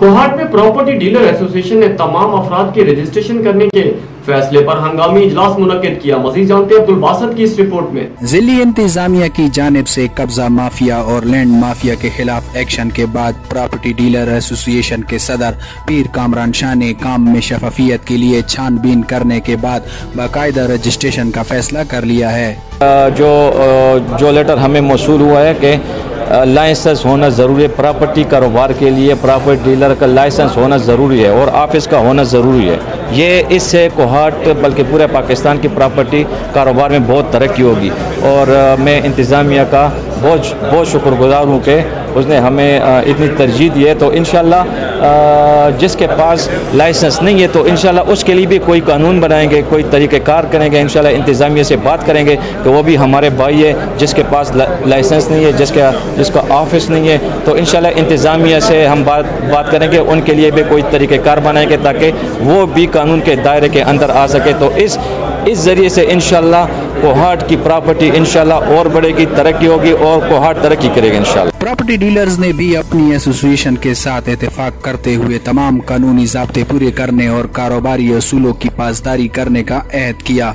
कोहाट में property dealer association ने तमाम अफराद के रजिस्ट्रेशन करने के फैसले पर हंगामी इजलास मुनक्किद किया। मजीद जानते हैं अब्दुल बासित की इस रिपोर्ट में। जिली इंतजामिया की जानिब से कब्जा माफिया और लैंड माफिया के खिलाफ एक्शन के बाद प्रॉपर्टी डीलर एसोसिएशन के सदर पीर कामरान शाह ने काम में शफाफियत के लिए छानबीन करने के बाद बाकायदा रजिस्ट्रेशन का फैसला कर लिया है। जो लेटर हमें मौसूल हुआ है कि लाइसेंस होना ज़रूरी है प्रॉपर्टी कारोबार के लिए, प्रॉपर्टी डीलर का लाइसेंस होना ज़रूरी है और ऑफिस का होना ज़रूरी है। ये इससे कोहाट बल्कि पूरे पाकिस्तान की प्रॉपर्टी कारोबार में बहुत तरक्की होगी और मैं इंतज़ामिया का बहुत शुक्रगुजार हूँ कि उसने हमें इतनी तरजीह दी है। तो इंशाल्लाह जिसके पास लाइसेंस नहीं है तो इंशाल्लाह उसके लिए भी कोई कानून बनाएंगे, कोई तरीक़ेकार करेंगे। इंशाल्लाह इंतज़ामिया से बात करेंगे कि वो भी हमारे भाई है जिसके पास लाइसेंस नहीं है, जिसका ऑफिस नहीं है, तो इंशाल्लाह इंतज़ामिया से हम बात करेंगे, उनके लिए भी कोई तरीक़ेकार बनाएंगे ताकि वो भी कानून के दायरे के अंदर आ सके। तो इस ज़रिए से इंशाल्लाह कोहाट की प्रॉपर्टी इंशाल्लाह और बढ़ेगी, तरक्की होगी और कोहाट तरक्की करेगा इंशाल्लाह। प्रॉपर्टी डीलर्स ने भी अपनी एसोसिएशन के साथ इत्तेफाक करते हुए तमाम कानूनी ज़ाब्ते पूरे करने और कारोबारी असूलों की पासदारी करने का अहद किया।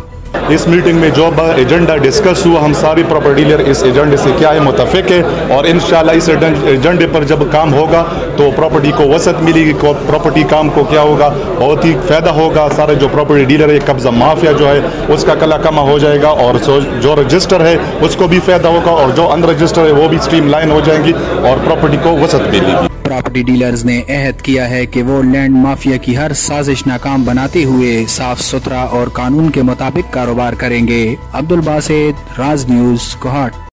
इस मीटिंग में जो एजेंडा डिस्कस हुआ, हम सारी प्रॉपर्टी डीलर इस एजेंडे से क्या है मुतफिक है और इंशाल्लाह इस एजेंडे पर जब काम होगा तो प्रॉपर्टी को वसत मिलेगी, प्रॉपर्टी काम को क्या होगा, बहुत ही फ़ायदा होगा। सारे जो प्रॉपर्टी डीलर है, कब्जा माफिया जो है उसका कला कमा हो जाएगा और जो रजिस्टर है उसको भी फ़ायदा होगा और जो अनरजिस्टर है वो भी स्ट्रीमलाइन हो जाएंगी और प्रॉपर्टी को वसत मिलेगी। प्रॉपर्टी डीलर्स ने अहद किया है कि वो लैंड माफिया की हर साजिश नाकाम बनाते हुए साफ सुथरा और कानून के मुताबिक कारोबार करेंगे। अब्दुल बासित, राज न्यूज़, कोहाट।